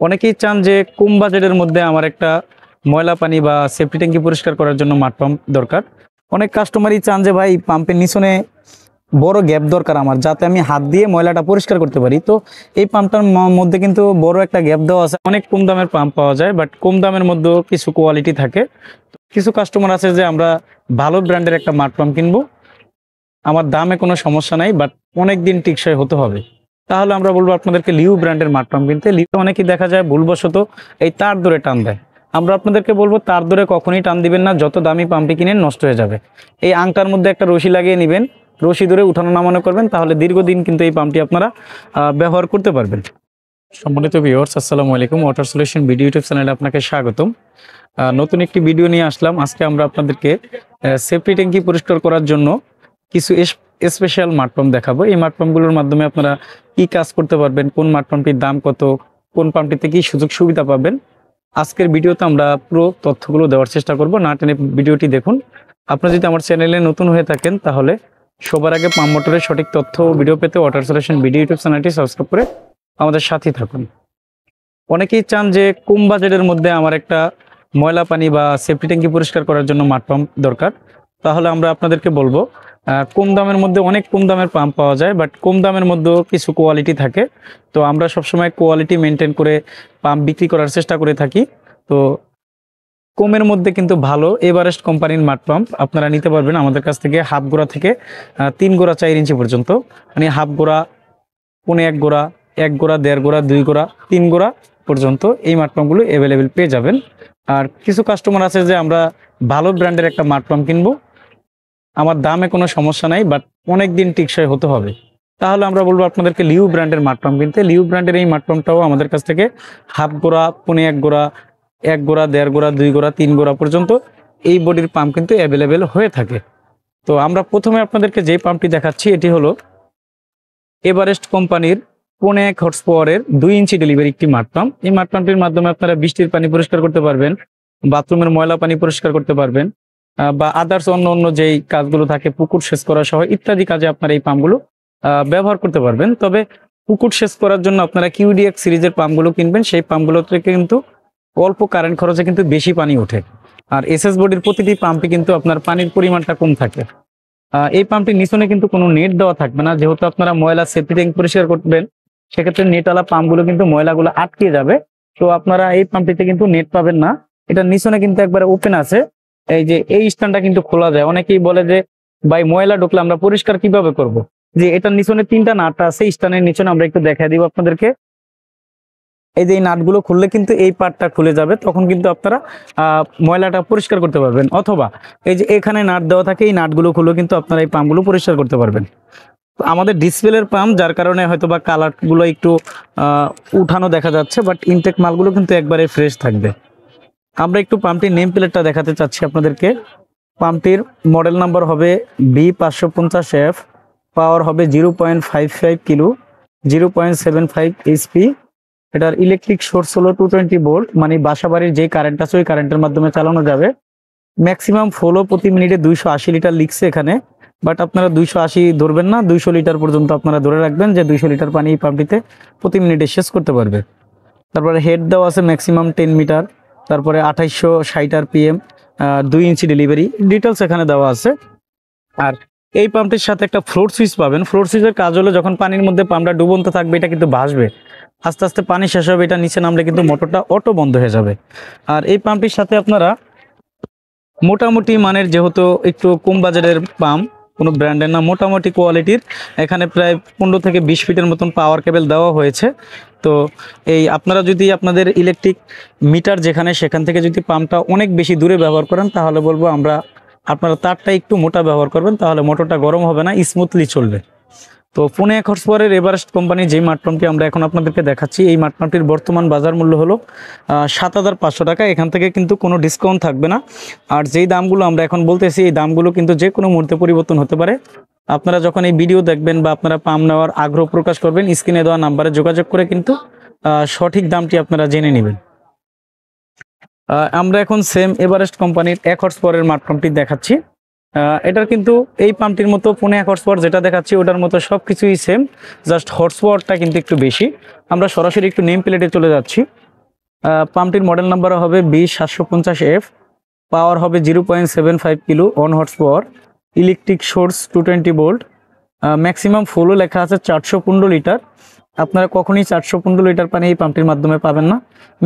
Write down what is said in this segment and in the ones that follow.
অনেকেই চান যে কম বাজেটের মধ্যে আমার একটা ময়লা পানি বা সেফটি ট্যাঙ্কি পরিষ্কার করার জন্য মাঠ পাম্প দরকার। অনেক কাস্টমারই চান যে ভাই পাম্পের নিচনে বড় গ্যাপ দরকার আমার, যাতে আমি হাত দিয়ে ময়লাটা পরিষ্কার করতে পারি। তো এই পাম্পটার মধ্যে কিন্তু বড় একটা গ্যাপ দেওয়া আছে। অনেক কম দামের পাম্প পাওয়া যায়, বাট কম দামের মধ্যেও কিছু কোয়ালিটি থাকে। কিছু কাস্টমার আছে যে আমরা ভালো ব্র্যান্ডের একটা মাঠ পাম্প কিনবো, আমার দামে কোনো সমস্যা নাই, বাট অনেক দিন টিকসই হতে হবে। তাহলে আমরা বলবো আপনাদেরকে লিউ ব্র্যান্ডের মাঠ পাম্প কিনতে। লিউ অনেকেই দেখা যায় ভুলবশত এই তার ধরে টান দেয়। আমরা আপনাদেরকে বলবো তার ধরে কখনোই টান দিবেন না, যত দামি পাম্পই কিনেন নষ্ট হয়ে যাবে। এই আংটার মধ্যে একটা রশি লাগিয়ে নেবেন, রশি ধরে উঠানো নামানো করবেন, তাহলে দীর্ঘদিন কিন্তু এই পাম্পটি আপনারা ব্যবহার করতে পারবেন। সম্মানিত ভিউয়ার্স, আসসালামু আলাইকুম। ওয়াটার সলিউশন ভিডিও ইউটিউব চ্যানেলে আপনাকে স্বাগতম। নতুন একটি ভিডিও নিয়ে আসলাম। আজকে আমরা আপনাদেরকে সেফটি ট্যাঙ্কি পরিষ্কার করার জন্য কিছু স্পেশাল মাঠ পাম্প দেখাবো। এই মাঠ পাম্পগুলোর মাধ্যমে আপনারা কি কাজ করতে পারবেন, কোন মাঠ পাম্পটির দাম কত, কোন পাম্পটিতে কি সুযোগ সুবিধা পাবেন, আজকের ভিডিওতে আমরা পুরো তথ্যগুলো দেওয়ার চেষ্টা করব। না টেনে ভিডিওটি দেখুন। আপনারা যদি আমার চ্যানেলে নতুন হয়ে থাকেন তাহলে সবার আগে পাম্প মোটরের সঠিক তথ্য ও ভিডিও পেতে ওয়াটার সলিউশন ভিডিও ইউটিউব চ্যানেলটি সাবস্ক্রাইব করে আমাদের সাথেই থাকুন। অনেকেই চান যে কম বাজেটের মধ্যে আমার একটা ময়লা পানি বা সেফটি ট্যাঙ্কি পরিষ্কার করার জন্য মাঠ পাম্প দরকার। তাহলে আমরা আপনাদেরকে বলবো কম দামের মধ্যে অনেক কম দামের পাম্প পাওয়া যায়, বাট কম দামের মধ্যেও কিছু কোয়ালিটি থাকে। তো আমরা সবসময় কোয়ালিটি মেনটেন করে পাম্প বিক্রি করার চেষ্টা করে থাকি। তো কমের মধ্যে কিন্তু ভালো এভারেস্ট কোম্পানির মাঠ পাম্প আপনারা নিতে পারবেন আমাদের কাছ থেকে। হাফ গোড়া থেকে 3 গোড়া 4 ইঞ্চি পর্যন্ত, মানে হাফ গোড়া, পৌনে 1 গোড়া, 1 গোড়া, 1.5 গোড়া, 2 গোড়া, 3 গোড়া পর্যন্ত এই মাঠ পাম্পগুলো অ্যাভেলেবেল পেয়ে যাবেন। আর কিছু কাস্টমার আছে যে আমরা ভালো ব্র্যান্ডের একটা মাঠ পাম্প কিনবো, আমার দামে কোনো সমস্যা নাই, বাট অনেক দিন টিকসই হতে হবে। তাহলে আমরা বলবো আপনাদেরকে লিউ ব্র্যান্ডের মাঠ পাম্প কিনতে। লিউ ব্র্যান্ডের এই মাঠ পাম্পটাও আমাদের কাছ থেকে হাফ গোড়া, পৌনে 1 গোড়া, 1 গোড়া, 1.5 গোড়া, 2 গোড়া, 3 গোড়া পর্যন্ত এই বডির পাম্প কিন্তু অ্যাভেলেবেল হয়ে থাকে। তো আমরা প্রথমে আপনাদেরকে যে পাম্পটি দেখাচ্ছি এটি হলো এভারেস্ট কোম্পানির 0.1 হর্স পাওয়ারের 2 ইঞ্চি ডেলিভারি একটি মাঠ পাম্প। এই মাঠ পাম্পটির মাধ্যমে আপনারা বৃষ্টির পানি পরিষ্কার করতে পারবেন, বাথরুমের ময়লা পানি পরিষ্কার করতে পারবেন, বা আদার্স অন্য যেই কাজগুলো থাকে, পুকুর সেচ করা সহ ইত্যাদি কাজে আপনারা এই পাম্পগুলো ব্যবহার করতে পারবেন। তবে পুকুর সেচ করার জন্য আপনারা কিউডিএক্স সিরিজের পাম্পগুলো কিনবেন। সেই পাম্পগুলো থেকে কিন্তু অল্প কারেন্ট খরচে কিন্তু বেশি পানি ওঠে। আর এসএস বডির প্রতিটি পাম্পে কিন্তু আপনার পানির পরিমাণটা কম থাকে। এই পাম্পটির নিচনে কিন্তু কোনো নেট দেওয়া থাকবে না, যেহেতু আপনারা ময়লা সেফটি ট্যাঙ্ক পরিষ্কার করবেন, সেক্ষেত্রে নেটওয়ালা পাম্পগুলো কিন্তু ময়লাগুলো আটকে যাবে। তো আপনারা এই পাম্পটিতে কিন্তু নেট পাবেন না। এটার নিচনে কিন্তু একবারে ওপেন আছে। এই যে এই স্ট্যান্ডটা কিন্তু খোলা যায়। অনেকেই বলে যে ভাই ময়লা ঢুকলে আমরা পরিষ্কার কিভাবে করব, যে এটার নিচনে 3টা নাট আছে। স্ট্যান্ডের নিচনে আমরা একটু দেখাই দিব আপনাদেরকে। এই যে এই নাটগুলো খুললে কিন্তু এই পার্টটা খুলে যাবে, তখন কিন্তু আপনারা ময়লাটা পরিষ্কার করতে পারবেন। অথবা এই যে এখানে নাট দেওয়া থাকে, এই নাটগুলো খুলে কিন্তু আপনারা এই পাম্পগুলো পরিষ্কার করতে পারবেন। আমাদের ডিসপ্লের পাম্প, যার কারণে হয়তো বা কালারগুলো একটু উঠানো দেখা যাচ্ছে, বাট ইনটেক মালগুলো কিন্তু একবারে ফ্রেশ থাকবে। আমরা একটু পাম্পটির নেম প্লেটটা দেখাতে চাচ্ছি আপনাদেরকে। পাম্পটির মডেল নাম্বার হবে B550F, পাওয়ার হবে 0.55 কিলো, 0.75 HP। এটার ইলেকট্রিক সোর্স হলো 220 ভোল্ট, মানে বাসাবাড়ির যে কারেন্ট আছে ওই কারেন্টের মাধ্যমে চালানো যাবে। ম্যাক্সিমাম ফ্লো প্রতি মিনিটে 280 লিটার লিখছে এখানে, বাট আপনারা 280 ধরবেন না, 200 লিটার পর্যন্ত আপনারা ধরে রাখবেন যে 200 লিটার পানি এই পাম্পটিতে প্রতি মিনিটে শেষ করতে পারবে। তারপরে হেড দেওয়া আছে ম্যাক্সিমাম 10 মিটার, তারপরে 2860 RPM, 2 ইঞ্চি ডেলিভারি ডিটেলস এখানে দেওয়া আছে। আর এই পাম্পটির সাথে একটা ফ্লোর সুইচ পাবেন। ফ্লোর সুইচের কাজ হলো যখন পানির মধ্যে পাম্পটা ডুবন্ত থাকবে এটা কিন্তু ভাসবে, আস্তে আস্তে পানি শেষ হবে, এটা নিচে নামলে কিন্তু মোটরটা অটো বন্ধ হয়ে যাবে। আর এই পাম্পটির সাথে আপনারা মোটামুটি মানের, যেহেতু একটু কম বাজারের পাম্প, কোনো ব্র্যান্ডের না, মোটামুটি কোয়ালিটির, এখানে প্রায় 15 থেকে 20 ফিটের মতন পাওয়ার কেবল দেওয়া হয়েছে। তো এই আপনারা যদি আপনাদের ইলেকট্রিক মিটার যেখানে, সেখান থেকে যদি পাম্পটা অনেক বেশি দূরে ব্যবহার করেন, তাহলে বলবো আপনারা তারটা একটু মোটা ব্যবহার করবেন, তাহলে মোটরটা গরম হবে না, স্মুথলি চলবে। তো 0.1 হর্স পাওয়ারের এভারেস্ট কোম্পানির যে মাঠ পাম্পটি আমরা এখন আপনাদেরকে দেখাচ্ছি, এই মাঠ পাম্পটির বর্তমান বাজার মূল্য হলো 7,500 টাকা। এখান থেকে কিন্তু কোনো ডিসকাউন্ট থাকবে না। আর যেই দামগুলো আমরা এখন বলতেছি, এই দামগুলো কিন্তু যে কোনো মুহূর্তে পরিবর্তন হতে পারে। আপনারা যখন এই ভিডিও দেখবেন বা আপনারা পাম্প নেওয়ার আগ্রহ প্রকাশ করবেন, স্ক্রিনে দেওয়া নাম্বারে যোগাযোগ করে কিন্তু সঠিক দামটি আপনারা জেনে নেবেন। আমরা এখন সেম এভারেস্ট কোম্পানির 1 হর্স পাওয়ারের মাঠ পাম্পটি দেখাচ্ছি। এটার কিন্তু এই পাম্পটির মতো 0.1 হর্স পাওয়ার যেটা দেখাচ্ছি ওটার মতো সব কিছুই সেম, জাস্ট হর্স পাওয়ারটা কিন্তু একটু বেশি। আমরা সরাসরি একটু নেম প্লেটে চলে যাচ্ছি। পাম্পটির মডেল নাম্বার হবে 20-750F, পাওয়ার হবে 0.75 kilo, on horse power, electric source 220 volt, maximum ফুলও লেখা আছে 415 লিটার। আপনারা কখনই 415 লিটার পানি এই পাম্পটির মাধ্যমে পাবেন না,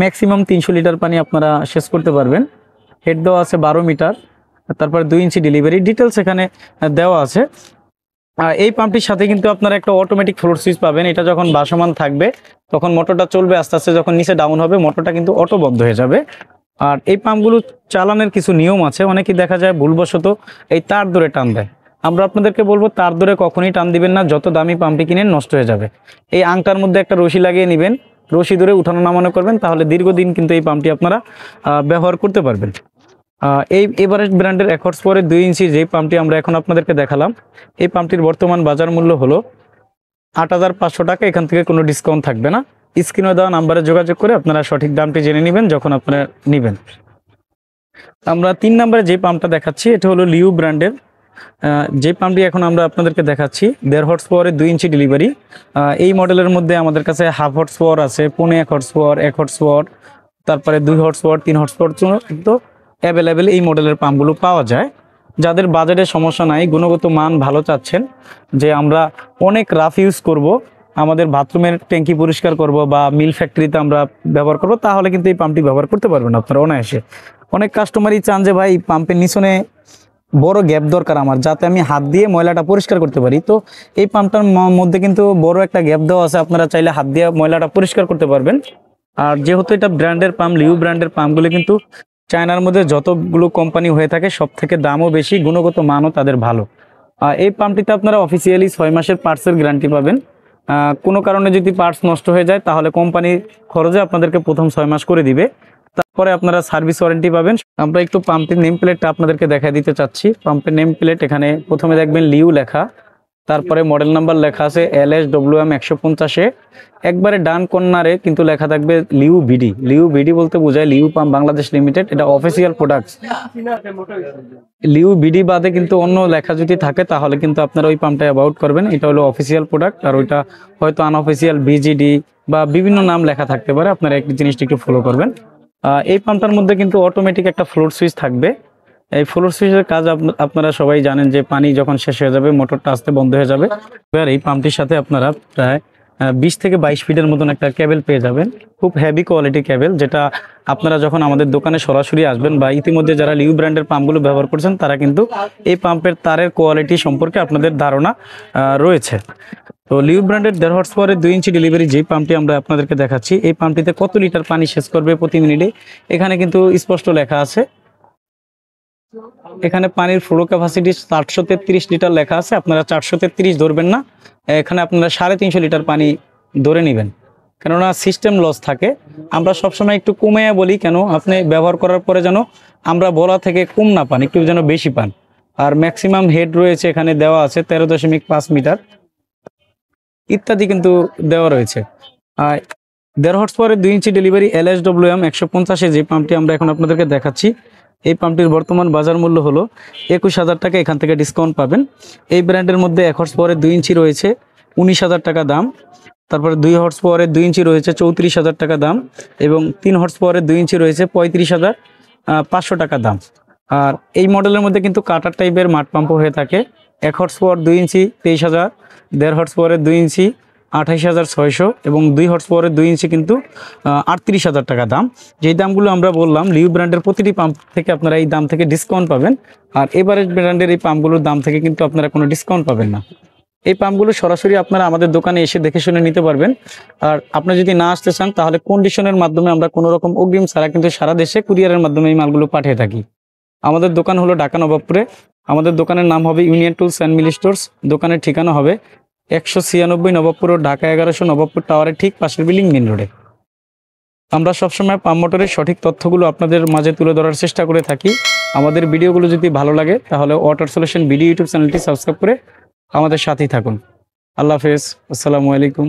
ম্যাক্সিমাম 300 লিটার পানি আপনারা শেষ করতে পারবেন। হেড দেওয়া আছে 12 মিটার, তারপরে 2 ইঞ্চি ডেলিভারি ডিটেলস এখানে দেওয়া আছে। এই পাম্পটির সাথে কিন্তু আপনারা একটা অটোমেটিক ফ্লোর সুইচ পাবেন। এটা যখন ভাসমান থাকবে তখন মোটরটা চলবে, আস্তে আস্তে যখন নিচে ডাউন হবে মোটরটা কিন্তু অটো বন্ধ হয়ে যাবে। আর এই পাম্পগুলো চালানোর কিছু নিয়ম আছে, অনেকেই দেখা যায় ভুলবশত এই তার ধরে টান দেয়। আমরা আপনাদেরকে বলবো তার ধরে কখনই টান দিবেন না, যত দামি পাম্পই কিনেন নষ্ট হয়ে যাবে। এই আংটার মধ্যে একটা রশি লাগিয়ে নেবেন, রশি ধরে উঠানো নামানো করবেন, তাহলে দীর্ঘদিন কিন্তু এই পাম্পটি আপনারা ব্যবহার করতে পারবেন। এই এভারেস্ট ব্র্যান্ডের 1 হর্স পাওয়ারের 2 ইঞ্চি যেই পাম্পটি আমরা এখন আপনাদেরকে দেখালাম, এই পাম্পটির বর্তমান বাজার মূল্য হলো 8,500 টাকা। এখান থেকে কোনো ডিসকাউন্ট থাকবে না। স্ক্রিনে দেওয়া নাম্বারে যোগাযোগ করে আপনারা সঠিক দামটি জেনে নেবেন যখন আপনারা নেবেন। আমরা 3 নম্বরে যে পাম্পটা দেখাচ্ছি এটা হলো লিউ ব্র্যান্ডের যে পাম্পটি এখন আমরা আপনাদেরকে দেখাচ্ছি। 1.5 হর্স পাওয়ারের 2 ইঞ্চি ডেলিভারি। এই মডেলের মধ্যে আমাদের কাছে 1/2 হর্স পাওয়ার আছে, 1.5 হর্স পাওয়ার, 1 হর্স পাওয়ার, তারপরে 2 হর্স পাওয়ার, 3 হর্স পাওয়ার তো অ্যাভেলেবেল এই মডেলের পাম্পগুলো পাওয়া যায়। যাদের বাজেটের সমস্যা নাই, গুণগত মান ভালো চাচ্ছেন, যে আমরা অনেক রাফ ইউজ করব, আমাদের বাথরুমের ট্যাঙ্কি পরিষ্কার করব বা মিল ফ্যাক্টরিতে আমরা ব্যবহার করব, তাহলে কিন্তু এই পাম্পটি ব্যবহার করতে পারবেন আপনারা অনায়াসে। অনেক কাস্টমারই চান যে ভাই পাম্পের নিচনে বড় গ্যাপ দরকার আমার, যাতে আমি হাত দিয়ে ময়লাটা পরিষ্কার করতে পারি। তো এই পাম্পটার মধ্যে কিন্তু বড় একটা গ্যাপ দেওয়া আছে, আপনারা চাইলে হাত দিয়ে ময়লাটা পরিষ্কার করতে পারবেন। আর যেহেতু এটা ব্র্যান্ডের পাম্প, লিউ ব্র্যান্ডের পাম্পগুলো কিন্তু চায়নার মধ্যে যতগুলো কোম্পানি হয়ে থাকে সব থেকে দামও বেশি, গুণগত মানও তাদের ভালো। এই পাম্পটিতে আপনারা অফিসিয়ালি 6 মাসের পার্টসের গ্যারান্টি পাবেন। কোনো কারণে যদি পার্টস নষ্ট হয়ে যায় তাহলে কোম্পানির খরচে আপনাদেরকে প্রথম 6 মাস করে দিবে, তারপরে আপনারা সার্ভিস ওয়ারেন্টি পাবেন। আমরা একটু পাম্পের নেম প্লেটটা আপনাদেরকে দেখাই দিতে চাচ্ছি। পাম্পের নেম প্লেট এখানে প্রথমে দেখবেন লিউ লেখা, তারপরে মডেল নাম্বার লেখা আছে LSWM 150। একবারে ডান কর্নারে কিন্তু লেখা থাকবে লিউ বিডি। লিউ বিডি বলতে বোঝায় লিউ পাম্প বাংলাদেশ লিমিটেড, এটা অফিসিয়াল প্রোডাক্ট। লিউ বিডি বাদে কিন্তু অন্য লেখা যদি থাকে তাহলে কিন্তু আপনারা ওই পাম্পটা অ্যাবাউট করবেন, এটা হলো অফিসিয়াল প্রোডাক্ট। আর ওইটা হয়তো আনঅফিসিয়াল BGD বা বিভিন্ন নাম লেখা থাকতে পারে, আপনারা এই জিনিসটা একটু ফলো করবেন। এই পাম্পটার মধ্যে কিন্তু অটোমেটিক একটা ফ্লোর সুইচ থাকবে। এই ফ্লোর সুইচের কাজ আপনারা সবাই জানেন যে পানি যখন শেষ হয়ে যাবে মোটরটা আস্তে বন্ধ হয়ে যাবে। এবার এই পাম্পটির সাথে আপনারা প্রায় 20 থেকে 22 ফিটের মতন একটা কেবল পেয়ে যাবেন, খুব হেভি কোয়ালিটি কেবল, যেটা আপনারা যখন আমাদের দোকানে সরাসরি আসবেন বা ইতিমধ্যে যারা লিউ ব্র্যান্ডের পাম্পগুলো ব্যবহার করছেন তারা কিন্তু এই পাম্পের তারের কোয়ালিটি সম্পর্কে আপনাদের ধারণা রয়েছে। তো লিউ ব্র্যান্ডের 1.5 হর্স পাওয়ারের 2 ইঞ্চি ডেলিভারি যে পাম্পটি আমরা আপনাদেরকে দেখাচ্ছি, এই পাম্পটিতে কত লিটার পানি শেষ করবে প্রতি মিনিটে এখানে কিন্তু স্পষ্ট লেখা আছে। এখানে পানির ফ্লো ক্যাপাসিটি 433 লিটার লেখা আছে, আপনারা 433 ধরবেন না, এখানে আপনারা 350 লিটার পানি ধরে নেবেন, কেননা সিস্টেম লস থাকে। আমরা সবসময় একটু কমে বলি, কেন আপনি ব্যবহার করার পরে যেন আমরা বলা থেকে কম না পান, একটু যেন বেশি পান। আর ম্যাক্সিমাম হেড রয়েছে এখানে দেওয়া আছে 13.5 মিটার ইত্যাদি কিন্তু দেওয়া রয়েছে। 1.5 হর্স পাওয়ারের 2 ইঞ্চি ডেলিভারি LSWM 150 যে পাম্পটি আমরা এখন আপনাদেরকে দেখাচ্ছি, এই পাম্পটির বর্তমান বাজার মূল্য হলো 21,000 টাকা, এখান থেকে ডিসকাউন্ট পাবেন। এই ব্র্যান্ডের মধ্যে 1 হর্স পাওয়ারের 2 ইঞ্চি রয়েছে 19,000 টাকা দাম, তারপরে 2 হর্স পাওয়ারের 2 ইঞ্চি রয়েছে 34,000 টাকা দাম, এবং 3 হর্স পাওয়ারের 2 ইঞ্চি রয়েছে 35,500 টাকা দাম। আর এই মডেলের মধ্যে কিন্তু কাটার টাইপের মাঠ পাম্পও হয়ে থাকে। 1 হর্স পাওয়ার 2 ইঞ্চি 23,000, 1.5 হর্স পাওয়ারের 2 ইঞ্চি 28,600 এবং 2 হর্স পাওয়ারের 2 ইঞ্চি কিন্তু 38,000 টাকা দাম। যেই দামগুলো আমরা বললাম লিউ ব্র্যান্ডের প্রতিটি পাম্প থেকে আপনারা এই দাম থেকে ডিসকাউন্ট পাবেন, আর এভারেস্ট ব্র্যান্ডের এই পাম্পগুলোর দাম থেকে কিন্তু আপনারা কোনো ডিসকাউন্ট পাবেন না। এই পাম্পগুলো সরাসরি আপনারা আমাদের দোকানে এসে দেখে শুনে নিতে পারবেন। আর আপনি যদি না আসতে চান তাহলে কন্ডিশনের মাধ্যমে আমরা কোনো রকম অগ্রিম ছাড়া কিন্তু সারা দেশে কুরিয়ারের মাধ্যমে এই মালগুলো পাঠিয়ে থাকি। আমাদের দোকান হলো ঢাকা নবাবপুরে, আমাদের দোকানের নাম হবে union tools and mill stores. দোকানের ঠিকানা হবে 196 নবাবপুর রোড, ঢাকা 1100, নবাবপুর টাওয়ারের ঠিক পাশের বিল্ডিং, মেন রোডে। আমরা সবসময় পাম্প মোটরের সঠিক তথ্যগুলো আপনাদের মাঝে তুলে ধরার চেষ্টা করে থাকি। আমাদের ভিডিওগুলো যদি ভালো লাগে তাহলে ওয়াটার সলিউশন ভিডিও ইউটিউব চ্যানেলটি সাবস্ক্রাইব করে আমাদের সাথেই থাকুন। আল্লাহ হাফেজ, আসসালামু আলাইকুম।